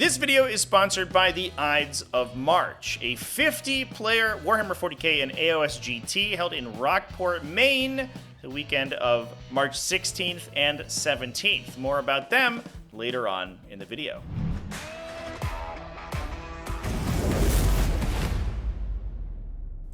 This video is sponsored by the Ides of March, a 50-player Warhammer 40k and AOS GT held in Rockport, Maine, the weekend of March 16th and 17th. More about them later on in the video.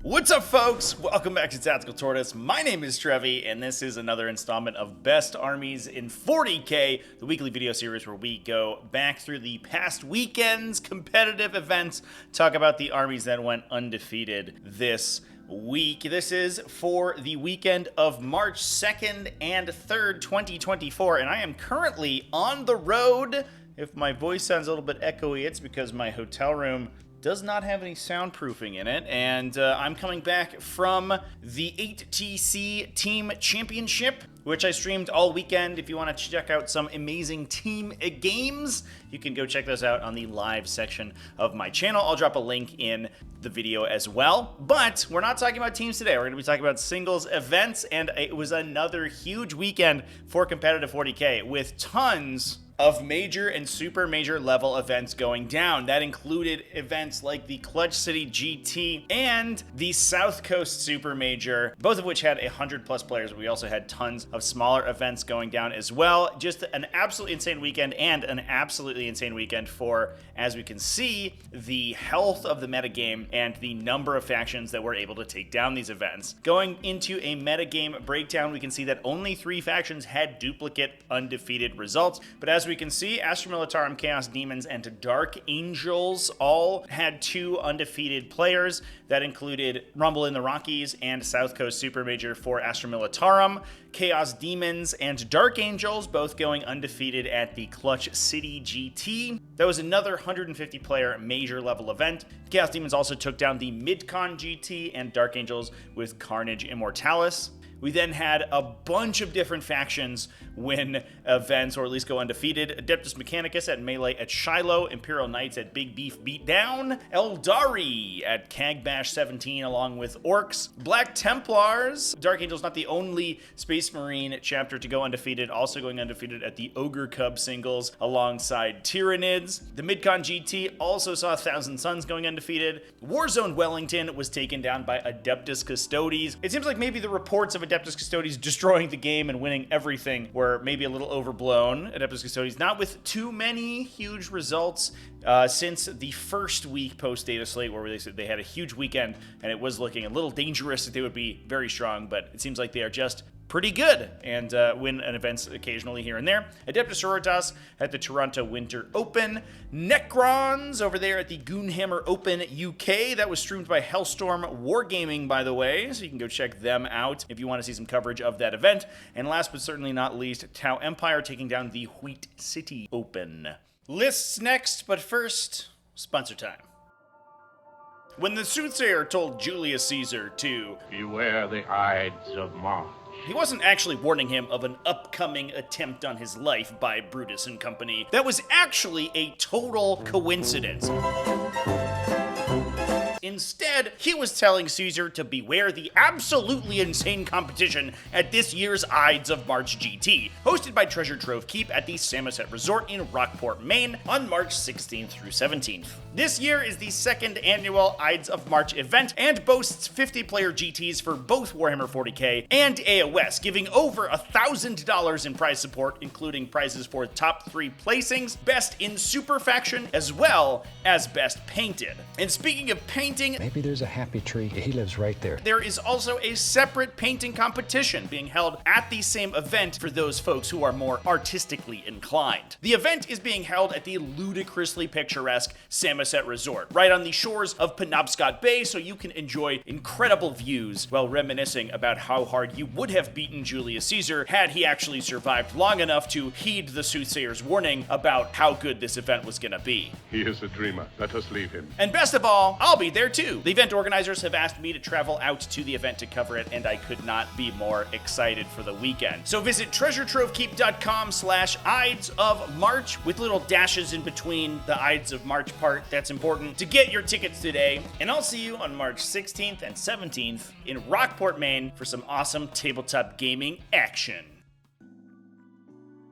What's up, folks? Welcome back to TacticalTortoise. My name is Trevi, and this is another installment of Best Armies in 40k, the weekly video series where we go back through the past weekend's competitive events, talk about the armies that went undefeated this week. This is for the weekend of March 2nd and 3rd, 2024, and I am currently on the road. If my voice sounds a little bit echoey, it's because my hotel room does not have any soundproofing in it, and I'm coming back from the 8TC Team Championship, which I streamed all weekend. If you want to check out some amazing team games, you can go check those out on the live section of my channel. I'll drop a link in the video as well. But we're not talking about teams today. We're going to be talking about singles events, and it was another huge weekend for competitive 40k with tons of major and super major level events going down. That included events like the Clutch City GT and the South Coast Super Major, both of which had 100+ players. We also had tons of smaller events going down as well. Just an absolutely insane weekend, and an absolutely insane weekend for, as we can see, the health of the metagame and the number of factions that were able to take down these events. Going into a metagame breakdown, we can see that only 3 factions had duplicate undefeated results, but as we can see, Astra Militarum, Chaos Demons, and Dark Angels all had 2 undefeated players. That included Rumble in the Rockies and South Coast Super Major for Astra Militarum. Chaos Demons and Dark Angels both going undefeated at the Clutch City GT. That was another 150-player major level event. Chaos Demons also took down the Midcon GT, and Dark Angels with Carnage Immortalis. We then had a bunch of different factions win events, or at least go undefeated. Adeptus Mechanicus at Melee at Shiloh, Imperial Knights at Big Beef Beatdown, Aeldari at Cag Bash 17 along with Orks, Black Templars. Dark Angels not the only Space Marine chapter to go undefeated, also going undefeated at the Ogre Cub singles alongside Tyranids. The Midcon GT also saw Thousand Suns going undefeated. Warzone Wellington was taken down by Adeptus Custodes. It seems like maybe the reports of Adeptus Custodes destroying the game and winning everything were maybe a little overblown. Adeptus Custodes not with too many huge results since the first week post data slate, where they said they had a huge weekend and it was looking a little dangerous that they would be very strong, but it seems like they are just pretty good and win an events occasionally here and there. Adepta Sororitas at the Toronto Winter Open. Necrons over there at the Goonhammer Open UK. That was streamed by Hellstorm Wargaming, by the way, so you can go check them out if you want to see some coverage of that event. And last but certainly not least, Tau Empire taking down the Wheat City Open. Lists next, but first, sponsor time. When the soothsayer told Julius Caesar to beware the Ides of March, he wasn't actually warning him of an upcoming attempt on his life by Brutus and company. That was actually a total coincidence. Instead, he was telling Caesar to beware the absolutely insane competition at this year's Ides of March GT, hosted by Treasure Trove Keep at the Samoset Resort in Rockport, Maine on March 16th through 17th. This year is the 2nd annual Ides of March event and boasts 50-player GTs for both Warhammer 40k and AOS, giving over $1,000 in prize support, including prizes for top 3 placings, best in super faction, as well as best painted. And speaking of painting, maybe there's a happy tree. He lives right there. There is also a separate painting competition being held at the same event for those folks who are more artistically inclined. The event is being held at the ludicrously picturesque Samoset Resort, right on the shores of Penobscot Bay, so you can enjoy incredible views while reminiscing about how hard you would have beaten Julius Caesar had he actually survived long enough to heed the soothsayer's warning about how good this event was gonna be. he is a dreamer. Let us leave him. And best of all, I'll be there too. The event organizers have asked me to travel out to the event to cover it, and I could not be more excited for the weekend. So visit treasuretrovekeep.com/Ides of March with little dashes in between the Ides of March part. That's important to get your tickets today. And I'll see you on March 16th and 17th in Rockport, Maine for some awesome tabletop gaming action.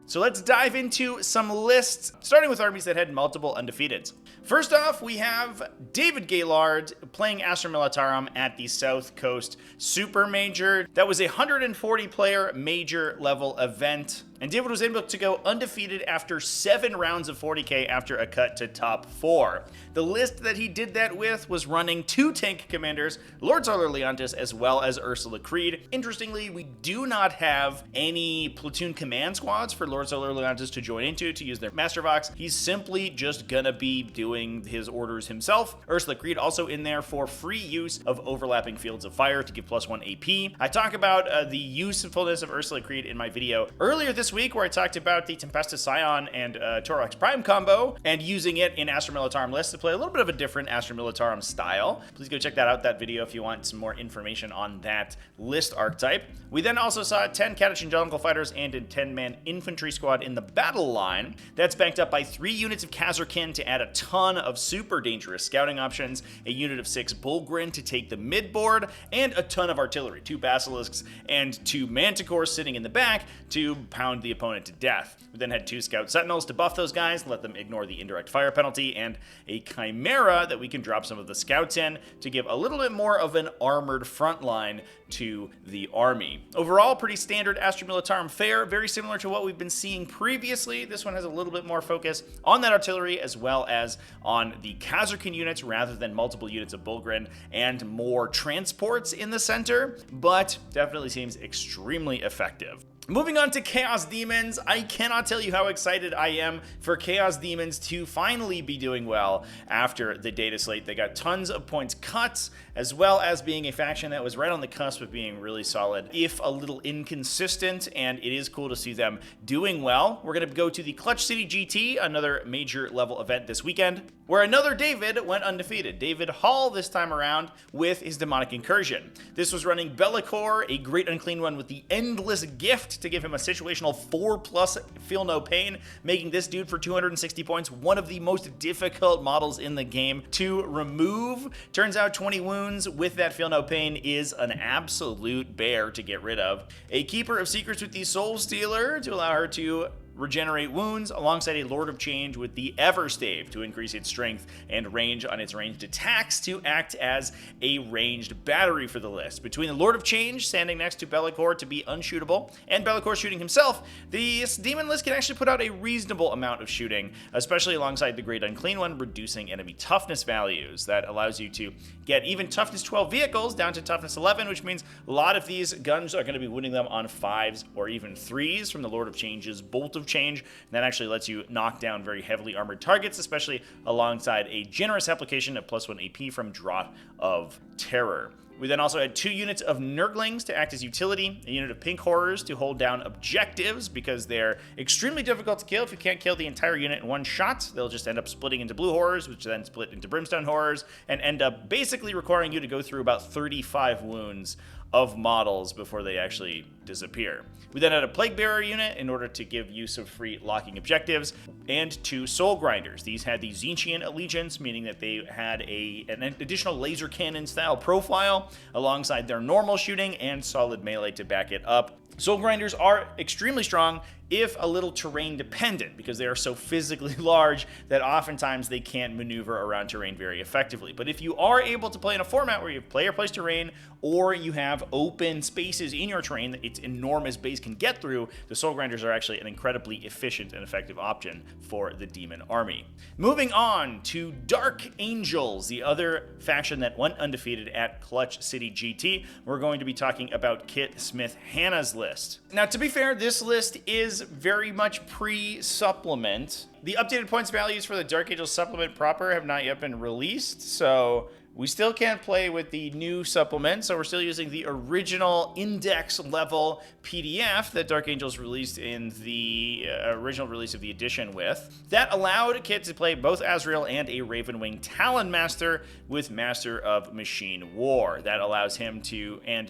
So let's dive into some lists, starting with armies that had multiple undefeateds. First off, we have David Gaylord playing Astra Militarum at the South Coast Super Major. That was a 140-player major level event, and David was able to go undefeated after 7 rounds of 40k after a cut to top 4. The list that he did that with was running 2 tank commanders, Lord Solar Leontis, as well as Ursula Creed. Interestingly, we do not have any platoon command squads for Lord Solar Leontis to join into to use their Master Vox. He's simply just gonna be doing his orders himself. Ursula Creed also in there for free use of overlapping fields of fire to give +1 AP. I talk about the usefulness of Ursula Creed in my video earlier this week where I talked about the Tempestus Scion and Torox Prime combo and using it in Astra Militarum lists to play a little bit of a different Astra Militarum style. Please go check that video if you want some more information on that list archetype. We then also saw 10 Catachin Jungle Fighters and a 10-man infantry squad in the battle line. That's backed up by 3 units of Khazarkin to add a ton of super dangerous scouting options, a unit of 6 Bullgrin to take the mid board, and a ton of artillery, 2 Basilisks and 2 Manticores sitting in the back to pound the opponent to death. We then had 2 Scout Sentinels to buff those guys, let them ignore the indirect fire penalty, and a Chimera that we can drop some of the scouts in to give a little bit more of an armored front line to the army. Overall, pretty standard Astra Militarum fare, very similar to what we've been seeing previously. This one has a little bit more focus on that artillery as well as on the Khazarkin units rather than multiple units of Bullgrin and more transports in the center, but definitely seems extremely effective. Moving on to Chaos Demons, I cannot tell you how excited I am for Chaos Demons to finally be doing well after the data slate. They got tons of points cut, as well as being a faction that was right on the cusp of being really solid, if a little inconsistent, and it is cool to see them doing well. We're going to go to the Clutch City GT, another major level event this weekend, where another David went undefeated. David Hall this time around with his Demonic Incursion. This was running Bellicor, a great unclean one with the Endless Gift to give him a situational 4+ Feel No Pain, making this dude for 260 points one of the most difficult models in the game to remove. Turns out 20 wounds with that Feel No Pain is an absolute bear to get rid of. A Keeper of Secrets with the Soul Stealer to allow her to regenerate wounds, alongside a Lord of Change with the Everstave to increase its strength and range on its ranged attacks to act as a ranged battery for the list. Between the Lord of Change standing next to Bellicor to be unshootable and Bellicor shooting himself, this demon list can actually put out a reasonable amount of shooting, especially alongside the Great Unclean One, reducing enemy toughness values. That allows you to get even toughness 12 vehicles down to toughness 11, which means a lot of these guns are going to be winning them on 5s or even 3s from the Lord of Change's Bolt of Change. And that actually lets you knock down very heavily armored targets, especially alongside a generous application of +1 AP from Draught of Terror. We then also had 2 units of Nurglings to act as utility, a unit of Pink Horrors to hold down objectives because they're extremely difficult to kill. If you can't kill the entire unit in one shot, they'll just end up splitting into Blue Horrors, which then split into Brimstone Horrors, and end up basically requiring you to go through about 35 wounds of models before they actually disappear. We then had a Plague Bearer unit in order to give use of free locking objectives, and 2 Soul Grinders. These had the Tzeentchian Allegiance, meaning that they had an additional laser cannon style profile alongside their normal shooting and solid melee to back it up. Soul Grinders are extremely strong, if a little terrain dependent, because they are so physically large that oftentimes they can't maneuver around terrain very effectively. But if you are able to play in a format where you have player place terrain, or you have open spaces in your terrain that its enormous base can get through, the Soul Grinders are actually an incredibly efficient and effective option for the Demon Army. Moving on to Dark Angels, the other faction that went undefeated at Clutch City GT. We're going to be talking about Kit Smith Hannah's list. Now, to be fair, this list is very much pre-supplement. The updated points values for the Dark Angels supplement proper have not yet been released, so we still can't play with the new supplement, so we're still using the original index level PDF that Dark Angels released in the original release of the edition with. That allowed Kit to play both Azrael and a Ravenwing Talon Master with Master of Machine War. That allows him to, and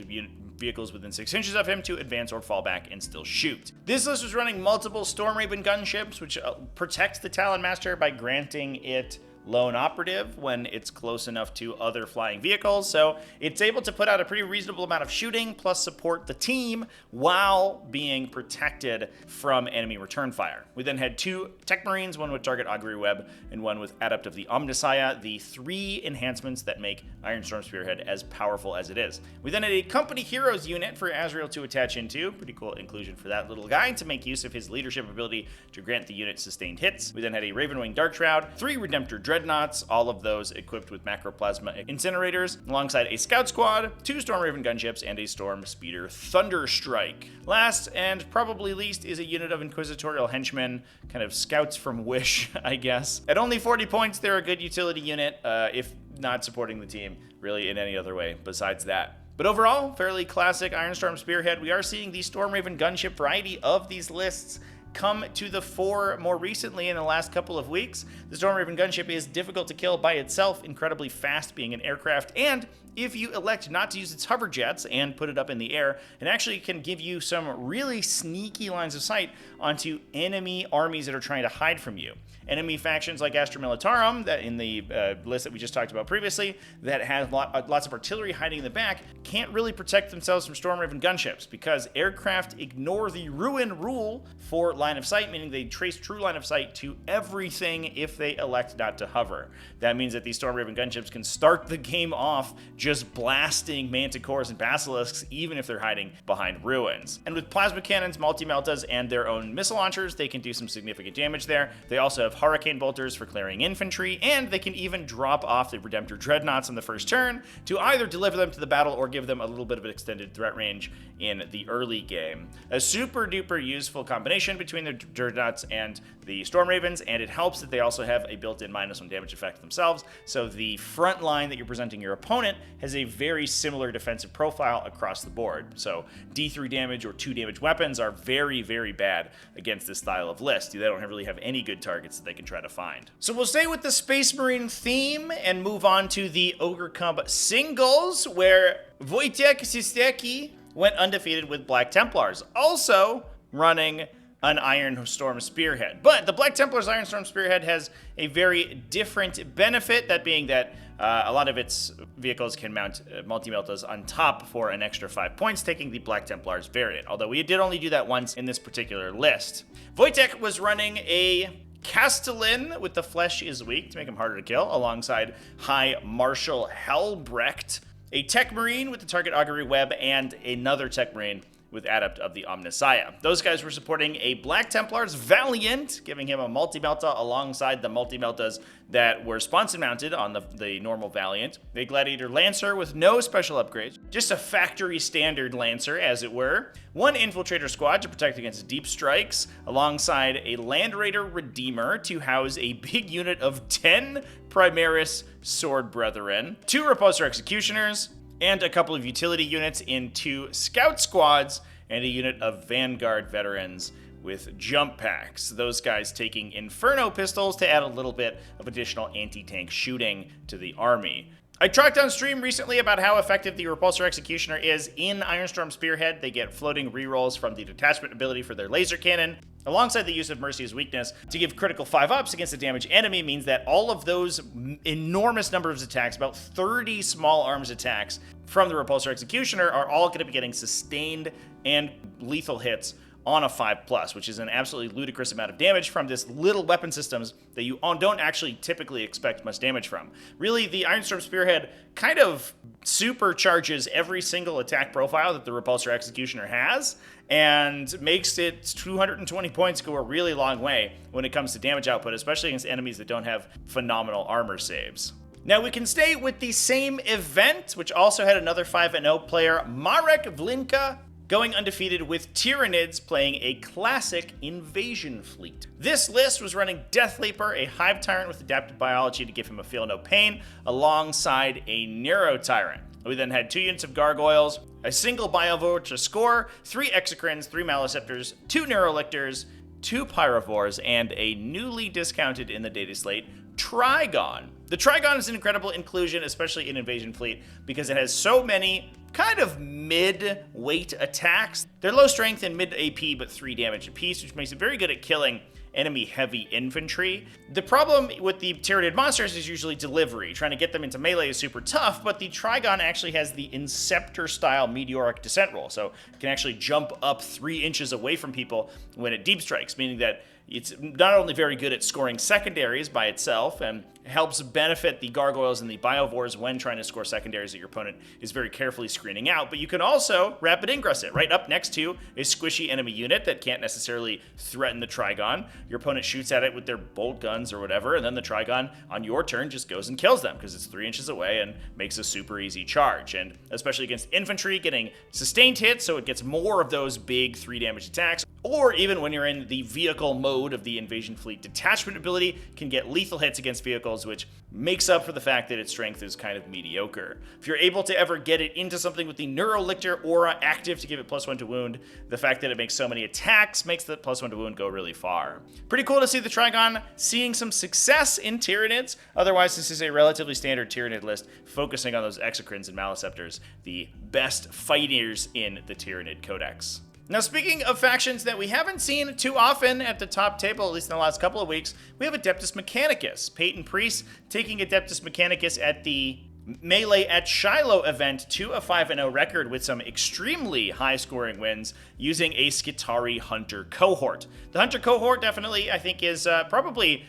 vehicles within 6 inches of him, to advance or fall back and still shoot. This list was running multiple Storm Raven gunships, which protects the Talon Master by granting it lone operative when it's close enough to other flying vehicles. So it's able to put out a pretty reasonable amount of shooting plus support the team while being protected from enemy return fire. We then had 2 Tech Marines, one with Target Augury Web and one with Adept of the Omnissiah, the 3 enhancements that make Ironstorm Spearhead as powerful as it is. We then had a Company Heroes unit for Azrael to attach into. Pretty cool inclusion for that little guy to make use of his leadership ability to grant the unit sustained hits. We then had a Ravenwing Dark Shroud, 3 Redemptor Dreadnoughts, all of those equipped with Macroplasma Incinerators, alongside a Scout Squad, 2 Storm Raven Gunships, and a Storm Speeder Thunderstrike. Last, and probably least, is a unit of Inquisitorial Henchmen, kind of scouts from Wish, I guess. At only 40 points, they're a good utility unit, if not supporting the team really in any other way besides that. But overall, fairly classic Ironstorm Spearhead. We are seeing the Storm Raven gunship variety of these lists come to the fore more recently in the last couple of weeks. The Storm Raven gunship is difficult to kill by itself, incredibly fast being an aircraft, and if you elect not to use its hover jets and put it up in the air, it actually can give you some really sneaky lines of sight onto enemy armies that are trying to hide from you. Enemy factions like Astra Militarum, that in the list that we just talked about previously, that has lots of artillery hiding in the back, can't really protect themselves from Storm Raven gunships because aircraft ignore the ruin rule for line of sight, meaning they trace true line of sight to everything if they elect not to hover. That means that these Storm Raven gunships can start the game off just blasting Manticores and Basilisks, even if they're hiding behind ruins. And with plasma cannons, multi-meltas, and their own missile launchers, they can do some significant damage there. They also have Hurricane Bolters for clearing infantry, and they can even drop off the Redemptor Dreadnoughts on the first turn to either deliver them to the battle or give them a little bit of an extended threat range in the early game. A super duper useful combination between the Dreadnoughts and the Storm Ravens, and it helps that they also have a built-in -1 damage effect themselves, so the front line that you're presenting your opponent has a very similar defensive profile across the board. So D3 damage or 2 damage weapons are very, very bad against this style of list. They don't really have any good targets that they can try to find. So we'll stay with the Space Marine theme and move on to the Ogre Cub singles, where Wojciech Sistecki went undefeated with Black Templars, also running an Ironstorm Spearhead. But the Black Templars Ironstorm Spearhead has a very different benefit, that being that a lot of its vehicles can mount multi-meltas on top for an extra 5 points, taking the Black Templars variant, although we did only do that once in this particular list. Wojciech was running a Castellan with the Flesh is Weak to make him harder to kill, alongside High Marshal Helbrecht, a Tech Marine with the Target Augury Web, and another Tech Marine with Adept of the Omnissiah. Those guys were supporting a Black Templars Valiant, giving him a multi-melta alongside the multi-meltas that were sponson mounted on the normal Valiant. A Gladiator Lancer with no special upgrades, just a factory standard Lancer, as it were. 1 Infiltrator Squad to protect against deep strikes, alongside a Land Raider Redeemer to house a big unit of 10 Primaris Sword Brethren, 2 Repulsor Executioners, and a couple of utility units in 2 Scout Squads, and a unit of Vanguard Veterans with jump packs. Those guys taking Inferno pistols to add a little bit of additional anti-tank shooting to the army. I talked on stream recently about how effective the Repulsor Executioner is in Ironstorm Spearhead. They get floating rerolls from the detachment ability for their laser cannon, alongside the use of Mercy's Weakness to give critical 5-ups against a damaged enemy. Means that all of those enormous numbers of attacks, about 30 small arms attacks from the Repulsor Executioner, are all going to be getting sustained and lethal hits on a 5+, which is an absolutely ludicrous amount of damage from this little weapon systems that you don't actually typically expect much damage from. Really, the Ironstorm Spearhead kind of supercharges every single attack profile that the Repulsor Executioner has, and makes its 220 points go a really long way when it comes to damage output, especially against enemies that don't have phenomenal armor saves. Now we can stay with the same event, which also had another 5-0 player, Marek Vlinka, going undefeated with Tyranids, playing a classic invasion fleet. This list was running Death Leaper, a Hive Tyrant with adapted biology to give him a Feel No Pain, alongside a Neuro Tyrant. We then had 2 units of Gargoyles, a single Biovore to score, 3 Exocrines, 3 Maleceptors, 2 Neurolictors, 2 Pyrovores, and a newly discounted in the data slate, Trigon. The Trigon is an incredible inclusion, especially in Invasion Fleet, because it has so many kind of mid-weight attacks. They're low strength and mid AP, but 3 damage apiece, which makes it very good at killing enemy heavy infantry. The problem with the Tyranid monsters is usually delivery. Trying to get them into melee is super tough, but the Trigon actually has the Inceptor style meteoric descent roll, so it can actually jump up 3 inches away from people when it deep strikes, meaning that it's not only very good at scoring secondaries by itself and helps benefit the gargoyles and the biovores when trying to score secondaries that your opponent is very carefully screening out, but you can also rapid ingress it right up next to a squishy enemy unit that can't necessarily threaten the Trigon. Your opponent shoots at it with their bolt guns or whatever, and then the Trigon on your turn just goes and kills them because it's 3 inches away and makes a super easy charge. And especially against infantry, getting sustained hits, so it gets more of those big 3 damage attacks, or even when you're in the vehicle mode of the Invasion Fleet detachment ability, can get lethal hits against vehicles, which makes up for the fact that its strength is kind of mediocre. If you're able to ever get it into something with the Neurolictor aura active to give it +1 to wound, the fact that it makes so many attacks makes the +1 to wound go really far. Pretty cool to see the Trigon seeing some success in Tyranids. Otherwise, this is a relatively standard Tyranid list, focusing on those Exocrines and Maleceptors, the best fighters in the Tyranid Codex. Now, speaking of factions that we haven't seen too often at the top table, at least in the last couple of weeks, we have Adeptus Mechanicus. Peyton Priest taking Adeptus Mechanicus at the Melee at Shiloh event to a 5-0 record with some extremely high-scoring wins using a Skitarii Hunter cohort. The Hunter cohort definitely, I think, is probably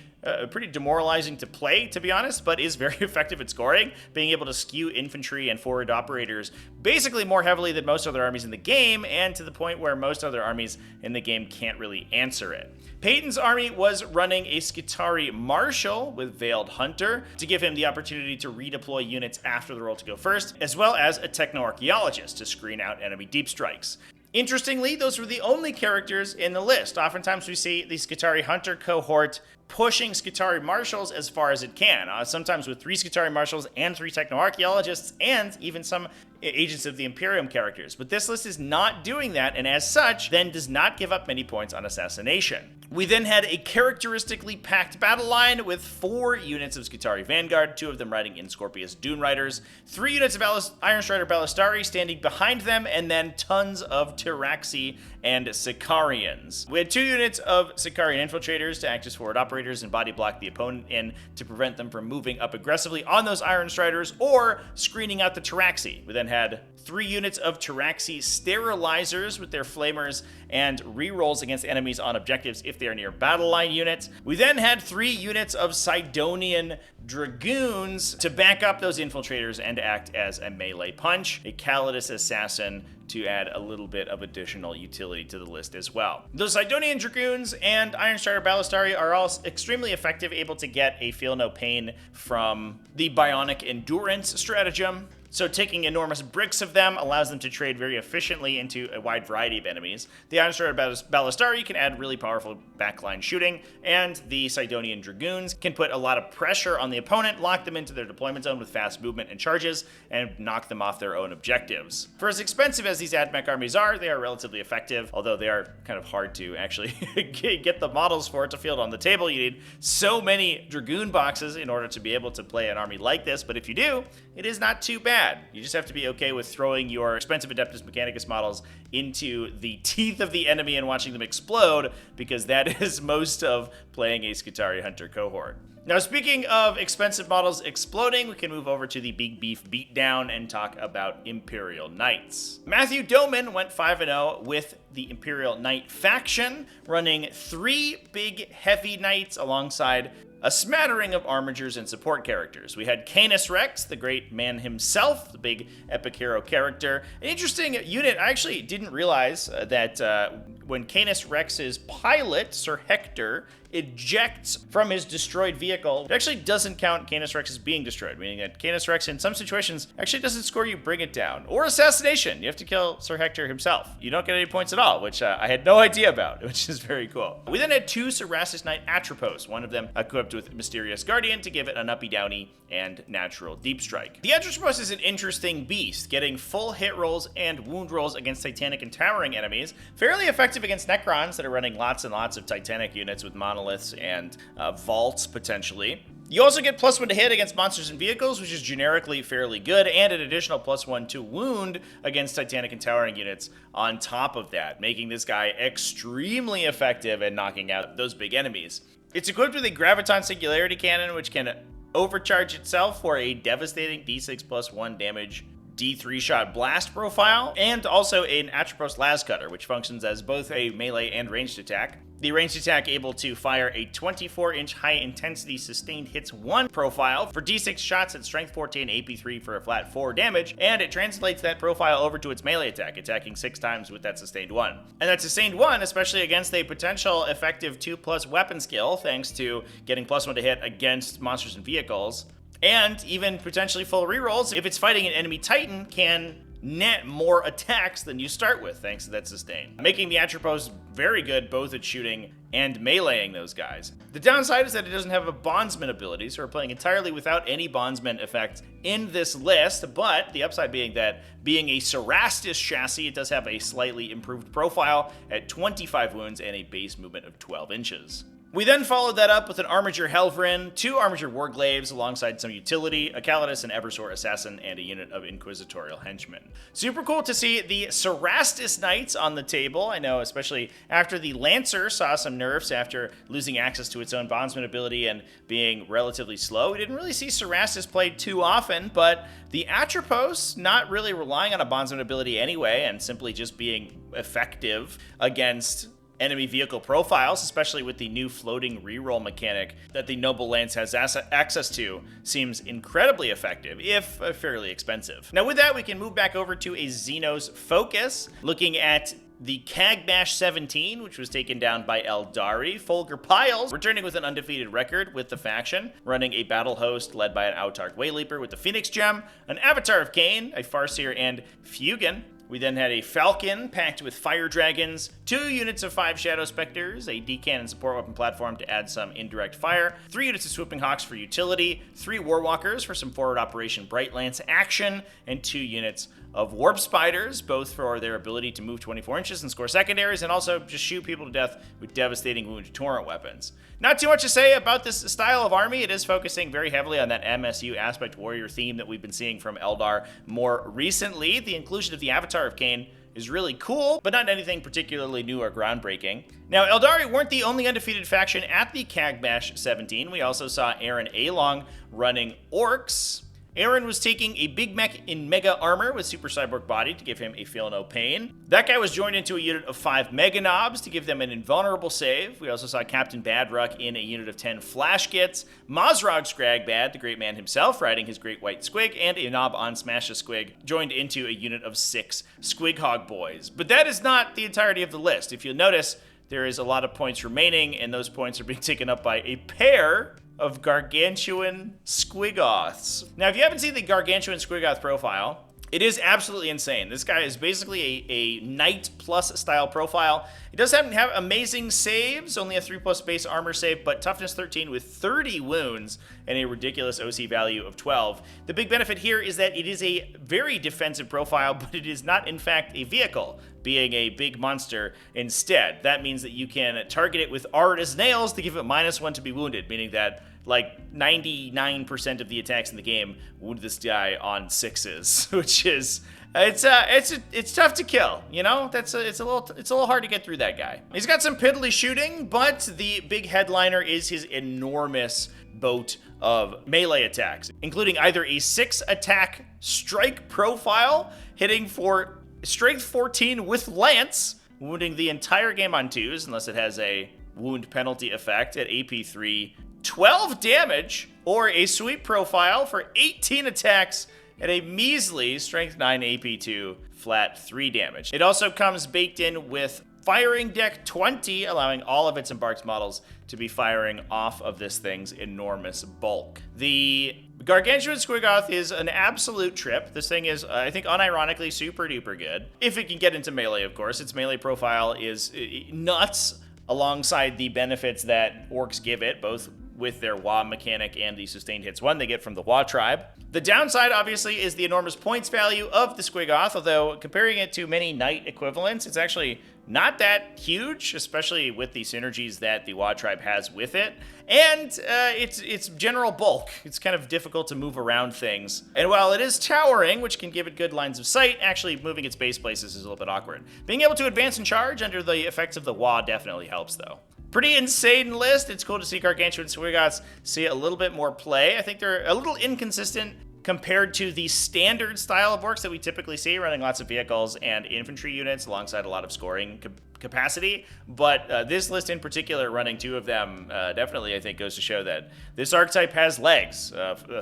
pretty demoralizing to play, to be honest, but is very effective at scoring, being able to skew infantry and forward operators basically more heavily than most other armies in the game, and to the point where most other armies in the game can't really answer it. Peyton's army was running a Skitarii Marshal with Veiled Hunter to give him the opportunity to redeploy units after the roll to go first, as well as a Techno-Archaeologist to screen out enemy deep strikes. Interestingly, those were the only characters in the list. Oftentimes we see the Skitarii Hunter cohort pushing Skitarii Marshals as far as it can, sometimes with 3 Skitarii Marshals and 3 Techno-Archaeologists and even some Agents of the Imperium characters. But this list is not doing that, and as such, then does not give up many points on assassination. We then had a characteristically packed battle line with 4 units of Skitarii Vanguard, 2 of them riding in Scorpius Dune Riders, 3 units of Iron Strider Ballistari standing behind them, and then tons of Tyraxi and Sicarians. We had 2 units of Sicarian Infiltrators to act as forward operators and body block the opponent in to prevent them from moving up aggressively on those Iron Striders or screening out the Tyraxi. We then had 3 units of Tyraxi Sterilizers with their flamers and rerolls against enemies on objectives if they are near battle line units. We then had 3 units of Sidonian Dragoons to back up those infiltrators and act as a melee punch, a Calidus Assassin to add a little bit of additional utility to the list as well. Those Sidonian Dragoons and Iron Strider Ballistari are all extremely effective, able to get a Feel No Pain from the Bionic Endurance stratagem. So taking enormous bricks of them allows them to trade very efficiently into a wide variety of enemies. The Iron Strider Ballistari can add really powerful backline shooting, and the Sidonian Dragoons can put a lot of pressure on the opponent, lock them into their deployment zone with fast movement and charges, and knock them off their own objectives. For as expensive as these AdMech armies are, they are relatively effective, although they are kind of hard to actually get the models for it to field on the table. You need so many Dragoon boxes in order to be able to play an army like this, but if you do, it is not too bad. You just have to be okay with throwing your expensive Adeptus Mechanicus models into the teeth of the enemy and watching them explode, because that is most of playing a Skitarii Hunter cohort. Now, speaking of expensive models exploding, we can move over to the Big Beef Beatdown and talk about Imperial Knights. Matthew Doman went 5-0 with the Imperial Knight faction, running 3 big heavy knights alongside a smattering of armigers and support characters. We had Canis Rex, the great man himself, the big epic hero character. An interesting unit. I actually didn't realize that when Canis Rex's pilot, Sir Hector, ejects from his destroyed vehicle, it actually doesn't count Canis Rex as being destroyed, meaning that Canis Rex in some situations actually doesn't score you Bring It Down. Or assassination. You have to kill Sir Hector himself. You don't get any points at all, which I had no idea about, which is very cool. We then had 2 Cerastus Knight Atropos, one of them equipped with Mysterious Guardian to give it an uppy downy and natural deep strike. The Atropos is an interesting beast, getting full hit rolls and wound rolls against Titanic and Towering enemies, fairly effective against Necrons that are running lots and lots of Titanic units with monoliths and vaults potentially. You also get +1 to hit against monsters and vehicles, which is generically fairly good, and an additional +1 to wound against Titanic and Towering units on top of that, making this guy extremely effective at knocking out those big enemies. It's equipped with a Graviton Singularity Cannon, which can overcharge itself for a devastating D6+1 damage D3 shot blast profile, and also an Atropos Las Cutter, which functions as both a melee and ranged attack. The ranged attack able to fire a 24-inch high-intensity sustained hits 1 profile for D6 shots at strength 14 AP3 for a flat 4 damage, and it translates that profile over to its melee attack, attacking 6 times with that sustained 1. And that sustained 1, especially against a potential effective 2+ weapon skill, thanks to getting +1 to hit against monsters and vehicles, and even potentially full rerolls if it's fighting an enemy Titan, can net more attacks than you start with, thanks to that sustain, making the Atropos very good both at shooting and meleeing those guys. The downside is that it doesn't have a Bondsman ability, so we're playing entirely without any Bondsman effect in this list, but the upside being that being a Cerastus chassis, it does have a slightly improved profile at 25 wounds and a base movement of 12 inches. We then followed that up with an Armiger Helvrin, 2 Armiger Warglaves alongside some utility, a Calidus, an Eversor Assassin, and a unit of Inquisitorial Henchmen. Super cool to see the Cerastus Knights on the table. I know, especially after the Lancer saw some nerfs after losing access to its own Bondsman ability and being relatively slow. We didn't really see Cerastus played too often, but the Atropos, not really relying on a Bondsman ability anyway, and simply just being effective against enemy vehicle profiles, especially with the new floating reroll mechanic that the Noble Lance has access to, seems incredibly effective, if fairly expensive. Now with that, we can move back over to a Xenos focus, looking at the Cagmash 17, which was taken down by Aeldari. Folger Piles returning with an undefeated record with the faction, running a battle host led by an Autarch Wayleaper with the Phoenix Gem, an Avatar of Cain, a Farseer, and Fugan. We then had a Falcon packed with Fire Dragons, 2 units of 5 Shadow Spectres, a D-Cannon support weapon platform to add some indirect fire, 3 units of Swooping Hawks for utility, 3 Warwalkers for some forward Operation Bright Lance action, and 2 units of Warp Spiders, both for their ability to move 24 inches and score secondaries, and also just shoot people to death with devastating wound torrent weapons. Not too much to say about this style of army. It is focusing very heavily on that MSU aspect warrior theme that we've been seeing from Eldar more recently. The inclusion of the Avatar of Cain is really cool, but not anything particularly new or groundbreaking. Now, Aeldari weren't the only undefeated faction at the Cagmash 17. We also saw Aaron Along running Orks. Aaron was taking a big mech in mega armor with super cyborg body to give him a feel no pain. That guy was joined into a unit of 5 mega knobs to give them an invulnerable save. We also saw Captain Badruck in a unit of 10 flash kits, Mazrog Scragbad, the great man himself, riding his great white squig, and a knob on Smash a Squig, joined into a unit of 6 Squig Hog boys. But that is not the entirety of the list. If you'll notice, there is a lot of points remaining, and those points are being taken up by a pair of Gargantuan Squigoths. Now, if you haven't seen the Gargantuan Squigoth profile, it is absolutely insane. This guy is basically a Knight Plus style profile. He doesn't have amazing saves, only a 3+ base armor save, but toughness 13 with 30 wounds and a ridiculous OC value of 12. The big benefit here is that it is a very defensive profile, but it is not in fact a vehicle, being a big monster instead. That means that you can target it with art as nails to give it -1 to be wounded, meaning that like 99% of the attacks in the game wound this guy on 6s, which is it's tough to kill, you know. It's a little hard to get through that guy. He's got some piddly shooting, but the big headliner is his enormous boat of melee attacks, including either a 6 attack strike profile hitting for strength 14 with lance, wounding the entire game on 2s unless it has a wound penalty effect at AP3, 12 damage, or a sweep profile for 18 attacks at a measly strength 9 AP2 flat 3 damage. It also comes baked in with firing deck 20, allowing all of its embarked models to be firing off of this thing's enormous bulk. The Gargantuan Squigoth is an absolute trip. This thing is, I think, unironically super duper good. If it can get into melee, of course. Its melee profile is nuts, alongside the benefits that Orks give it, both with their WA mechanic and the sustained hits 1 they get from the WA tribe. The downside, obviously, is the enormous points value of the Squiggoth, although comparing it to many Knight equivalents, it's actually not that huge, especially with the synergies that the WA tribe has with it. And its general bulk. It's kind of difficult to move around things. And while it is towering, which can give it good lines of sight, actually moving its base places is a little bit awkward. Being able to advance and charge under the effects of the WA definitely helps, though. Pretty insane list. It's cool to see Gargantuan Squiggoths see a little bit more play. I think they're a little inconsistent compared to the standard style of orcs that we typically see, running lots of vehicles and infantry units alongside a lot of scoring capacity. But this list in particular, running 2 of them, definitely I think goes to show that this archetype has legs,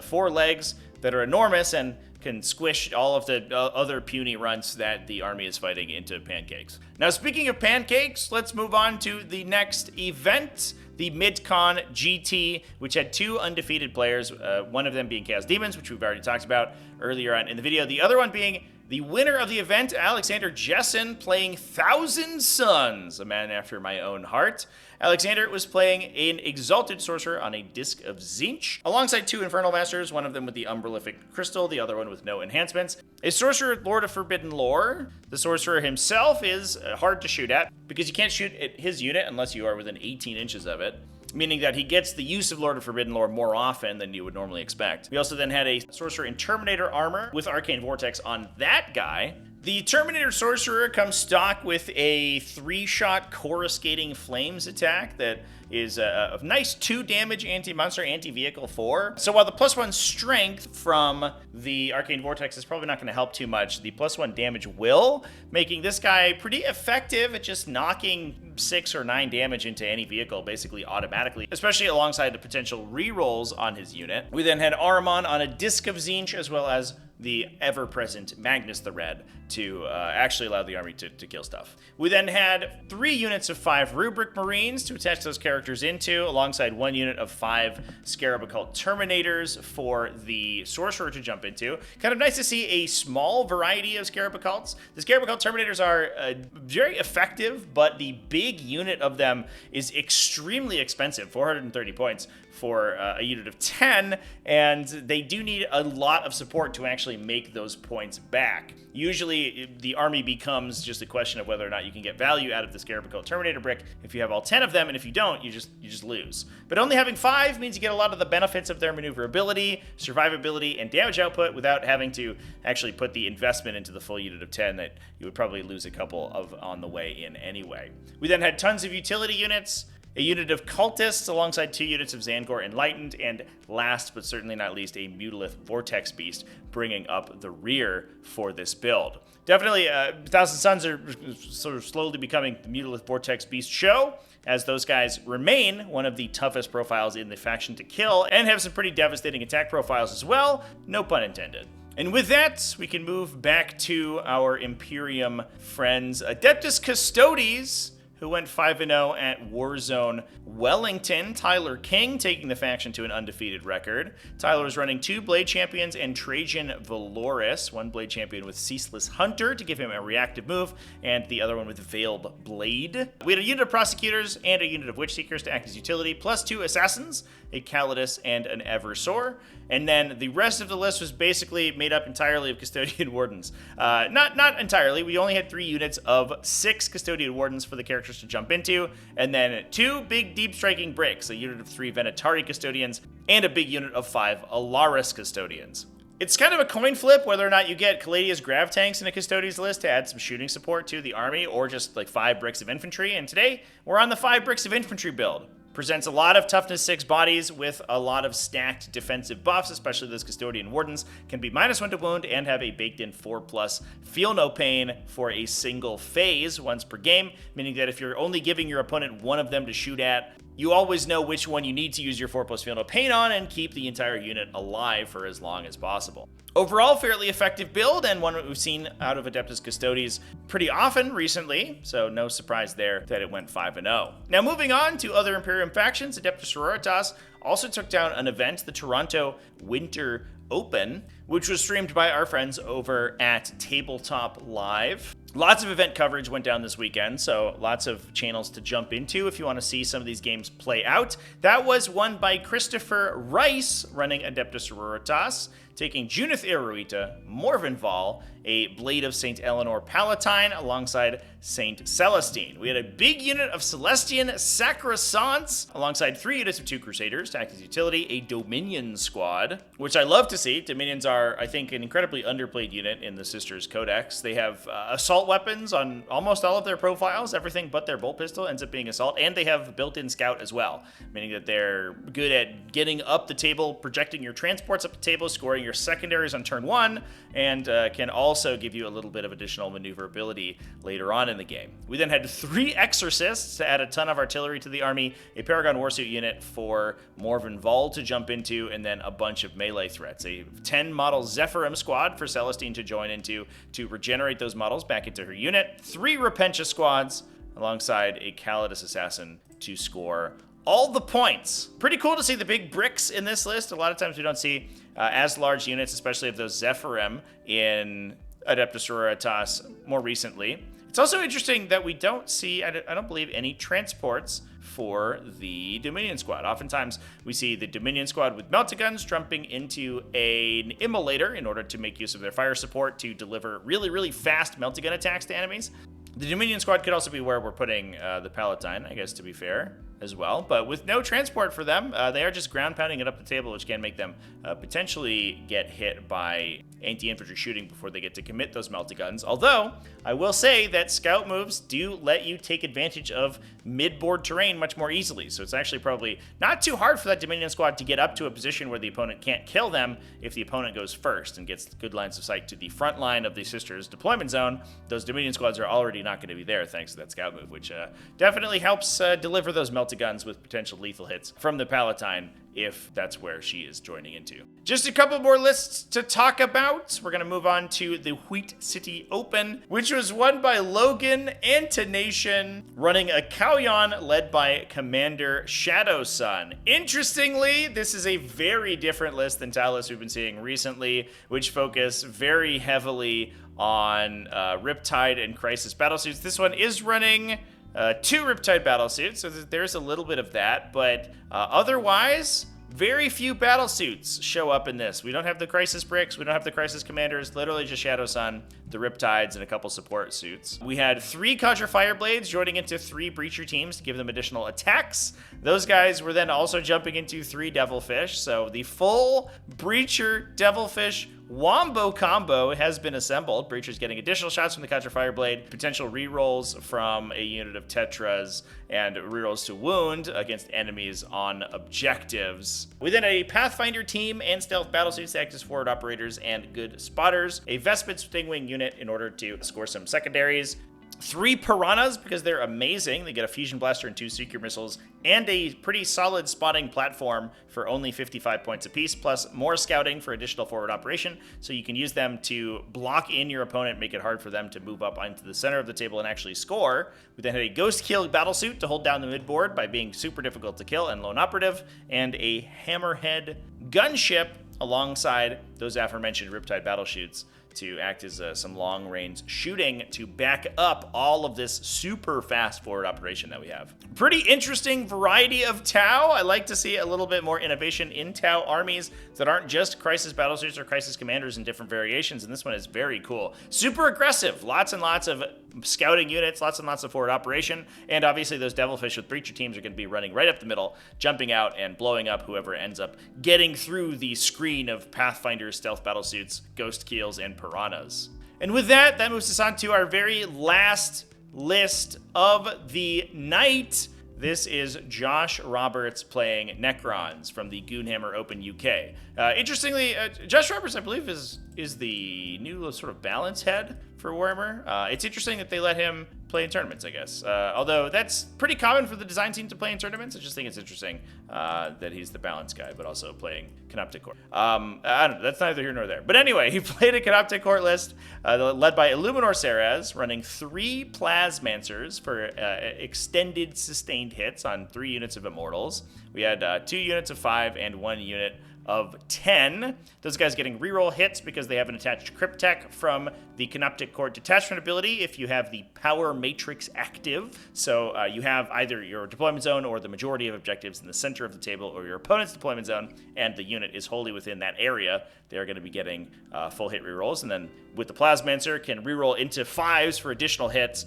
4 legs that are enormous and can squish all of the other puny runts that the army is fighting into pancakes. Now, speaking of pancakes, let's move on to the next event, the MidCon GT, which had 2 undefeated players, one of them being Chaos Daemons, which we've already talked about earlier on in the video, the other one being the winner of the event, Alexander Jessen, playing Thousand Suns, a man after my own heart. Alexander was playing an Exalted Sorcerer on a Disc of Tzeentch, alongside 2 Infernal Masters, one of them with the Umbralific Crystal, the other one with no enhancements. A Sorcerer, Lord of Forbidden Lore. The Sorcerer himself is hard to shoot at, because you can't shoot at his unit unless you are within 18 inches of it, meaning that he gets the use of Lord of Forbidden Lore more often than you would normally expect. We also then had a Sorcerer in Terminator armor with Arcane Vortex on that guy. The Terminator Sorcerer comes stock with a 3-shot Coruscating Flames attack that is a nice 2 damage anti-monster, anti-vehicle 4. So while the +1 strength from the Arcane Vortex is probably not going to help too much, the +1 damage will, making this guy pretty effective at just knocking 6 or 9 damage into any vehicle basically automatically, especially alongside the potential rerolls on his unit. We then had Ahriman on a Disc of Tzeentch, as well as the ever-present Magnus the Red to actually allow the army to kill stuff. We then had 3 units of 5 Rubric Marines to attach those characters into, alongside 1 unit of 5 Scarab Occult Terminators for the Sorcerer to jump into. Kind of nice to see a small variety of Scarab Occults. The Scarab Occult Terminators are very effective, but the big unit of them is extremely expensive, 430 points for a unit of 10, and they do need a lot of support to actually make those points back. Usually, the army becomes just a question of whether or not you can get value out of the Scarab Occult Terminator brick if you have all 10 of them, and if you don't, you just lose. But only having 5 means you get a lot of the benefits of their maneuverability, survivability, and damage output without having to actually put the investment into the full unit of 10 that you would probably lose a couple of on the way in anyway. We then had tons of utility units, a unit of Cultists alongside 2 units of Zangor Enlightened, and last but certainly not least, a Mutalith Vortex Beast bringing up the rear for this build. Definitely, Thousand Suns are sort of slowly becoming the Mutalith Vortex Beast show, as those guys remain one of the toughest profiles in the faction to kill, and have some pretty devastating attack profiles as well, no pun intended. And with that, we can move back to our Imperium friends, Adeptus Custodes, who went 5-0 at Warzone Wellington. Tyler King taking the faction to an undefeated record. Tyler is running 2 Blade Champions and Trajan Valoris, 1 Blade Champion with Ceaseless Hunter to give him a reactive move, and the other one with Veiled Blade. We had a unit of Prosecutors and a unit of Witch Seekers to act as utility, plus 2 Assassins, a Calidus and an Eversor. And then the rest of the list was basically made up entirely of Custodian Wardens. Not entirely. We only had 3 units of 6 Custodian Wardens for the characters to jump into, and then 2 big deep striking bricks, a unit of 3 Venatari Custodians, and a big unit of 5 Alaris Custodians. It's kind of a coin flip whether or not you get Caladia's Grav Tanks in a Custodes list to add some shooting support to the army, or just like 5 bricks of infantry, and today we're on the 5 bricks of infantry build. Presents a lot of toughness 6 bodies with a lot of stacked defensive buffs, especially those Custodian Wardens can be -1 to wound and have a baked in 4+ feel no pain for a single phase once per game, meaning that if you're only giving your opponent 1 of them to shoot at, you always know which one you need to use your 4+ feel no pain on and keep the entire unit alive for as long as possible. Overall, fairly effective build, and one that we've seen out of Adeptus Custodes pretty often recently, so no surprise there that it went 5-0. Now moving on to other Imperium factions, Adepta Sororitas also took down an event, the Toronto Winter Open, which was streamed by our friends over at Tabletop Live. Lots of event coverage went down this weekend, so lots of channels to jump into if you want to see some of these games play out. That was won by Christopher Rice, running Adepta Sororitas, taking Junith Eruita, Morvenval, a Blade of St. Eleanor Palatine, alongside St. Celestine. We had a big unit of Celestian Sacrosaunts, alongside 3 units of 2 Crusaders, Tactics Utility, a Dominion squad, which I love to see. Dominions are, I think, an incredibly underplayed unit in the Sisters Codex. They have assault weapons on almost all of their profiles. Everything but their bolt pistol ends up being assault, and they have built-in scout as well, meaning that they're good at getting up the table, projecting your transports up the table, scoring your secondaries on turn 1, and can also give you a little bit of additional maneuverability later on in the game. We then had 3 Exorcists to add a ton of artillery to the army, a Paragon Warsuit unit for Morvenval to jump into, and then a bunch of melee threats. A 10 model Zephyrim squad for Celestine to join into to regenerate those models back into her unit. 3 Repentia squads alongside a Calidus Assassin to score all the points. Pretty cool to see the big bricks in this list. A lot of times we don't see as large units, especially of those Zephyrim in Adeptus Sororitas more recently. It's also interesting that we don't see, I don't believe, any transports for the Dominion squad. Oftentimes we see the Dominion squad with meltaguns jumping into an immolator in order to make use of their fire support to deliver really, really fast meltagun attacks to enemies. The Dominion squad could also be where we're putting the Palatine, I guess, to be fair, as well. But with no transport for them, they are just ground pounding it up the table, which can make them potentially get hit by anti-infantry shooting before they get to commit those meltaguns. Although, I will say that scout moves do let you take advantage of mid-board terrain much more easily. So it's actually probably not too hard for that Dominion squad to get up to a position where the opponent can't kill them if the opponent goes first and gets good lines of sight to the front line of the Sisters deployment zone. Those Dominion squads are already not going to be there thanks to that scout move, which definitely helps deliver those meltaguns with potential lethal hits from the Palatine if that's where she is joining into. Just a couple more lists to talk about. We're going to move on to the Wheat City Open, which was won by Logan Antonation, running a Kauyon led by Commander Shadowsun. Interestingly, this is a very different list than tile lists we've been seeing recently, which focus very heavily on Riptide and Crisis battlesuits. This one is running 2 Riptide battlesuits, so there's a little bit of that, but otherwise, very few battlesuits show up in this. We don't have the Crisis bricks, we don't have the Crisis commanders, literally just Shadowsun, the Riptides, and a couple support suits. We had 3 Conjure Fireblades joining into 3 Breacher teams to give them additional attacks. Those guys were then also jumping into 3 Devilfish, so the full Breacher Devilfish Wombo combo has been assembled. Breacher's getting additional shots from the Conjure Fireblade, potential rerolls from a unit of Tetras, and rerolls to wound against enemies on objectives. Within a Pathfinder team and Stealth battlesuits to act as forward operators and good spotters, a Vespid Stingwing unit in order to score some secondaries, 3 Piranhas because they're amazing. They get a Fusion Blaster and 2 Secret Missiles, and a pretty solid spotting platform for only 55 points apiece, plus more scouting for additional forward operation, so you can use them to block in your opponent, make it hard for them to move up into the center of the table and actually score. We then had a Ghost Kill Battlesuit to hold down the midboard by being super difficult to kill and lone operative, and a Hammerhead Gunship alongside those aforementioned Riptide battleshoots to act as some long-range shooting to back up all of this super fast forward operation that we have. Pretty interesting variety of Tau. I like to see a little bit more innovation in Tau armies that aren't just Crisis battlesuits or Crisis commanders in different variations, and this one is very cool. Super aggressive, lots and lots of scouting units, lots and lots of forward operation, and obviously those Devilfish with Breacher teams are going to be running right up the middle, jumping out and blowing up whoever ends up getting through the screen of Pathfinder stealth battlesuits, Ghost Keels, and Piranhas. And with that, that moves us on to our very last list of the night. This is Josh Roberts playing Necrons from the Goonhammer Open UK. Interestingly, Josh Roberts, I believe, is the new sort of balance head for Warhammer. It's interesting that they let him play in tournaments, I guess. Although that's pretty common for the design team to play in tournaments. I just think it's interesting that he's the balance guy, but also playing Canoptic Court. I don't know, that's neither here nor there. But anyway, he played a Canoptic Court list led by Illuminor Ceres, running 3 Plasmancers for extended sustained hits on 3 units of Immortals. We had 2 units of 5 and 1 unit of 10. Those guys getting reroll hits because they have an attached crypt tech from the Canoptic Court detachment ability if you have the power matrix active. So you have either your deployment zone or the majority of objectives in the center of the table, or your opponent's deployment zone, and the unit is wholly within that area. They're going to be getting full hit rerolls, and then with the Plasmancer can reroll into 5s for additional hits.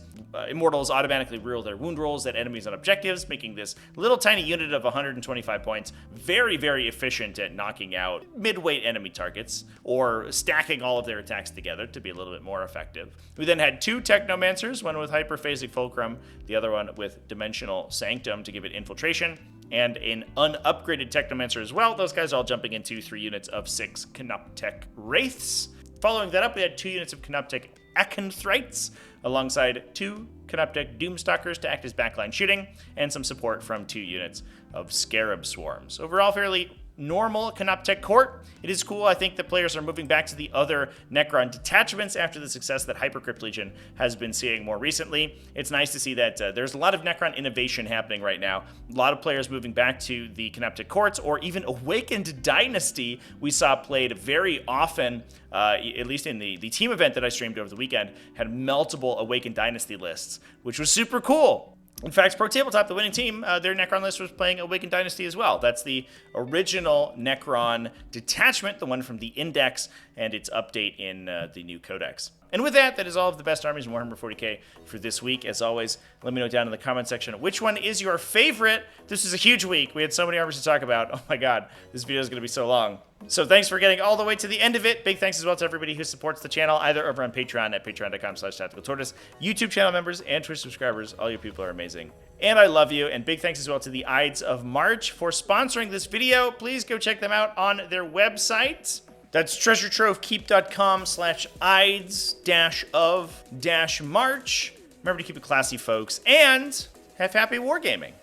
Immortals automatically reroll their wound rolls at enemies on objectives, making this little tiny unit of 125 points very, very efficient at knocking out mid-weight enemy targets, or stacking all of their attacks together to be a little bit more effective. We then had 2 Technomancers, one with Hyperphasic Fulcrum, the other one with Dimensional Sanctum to give it infiltration, and an unupgraded Technomancer as well. Those guys all jumping into 3 units of 6 Canoptech Wraiths. Following that up, we had 2 units of Canoptech Acanthrites, alongside 2 Canoptech Doomstalkers to act as backline shooting, and some support from 2 units of Scarab Swarms. Overall, fairly normal Canoptech Court. It is cool, I think, that players are moving back to the other Necron detachments after the success that Hypercrypt Legion has been seeing more recently. It's nice to see that there's a lot of Necron innovation happening right now. A lot of players moving back to the Canoptech Courts, or even Awakened Dynasty we saw played very often, at least in the team event that I streamed over the weekend, had multiple Awakened Dynasty lists, which was super cool. In fact, Pro Tabletop, the winning team, their Necron list was playing Awakened Dynasty as well. That's the original Necron detachment, the one from the Index, and its update in the new Codex. And with that, that is all of the best armies in Warhammer 40k for this week. As always, let me know down in the comment section which one is your favorite. This is a huge week. We had so many armies to talk about. Oh my god, this video is going to be so long. So thanks for getting all the way to the end of it. Big thanks as well to everybody who supports the channel, either over on Patreon at patreon.com/TacticalTortoise, YouTube channel members, and Twitch subscribers. All you people are amazing. And I love you. And big thanks as well to the Ides of March for sponsoring this video. Please go check them out on their website. That's treasuretrove-keep.com/Ides-of-March. Remember to keep it classy, folks, and have happy wargaming.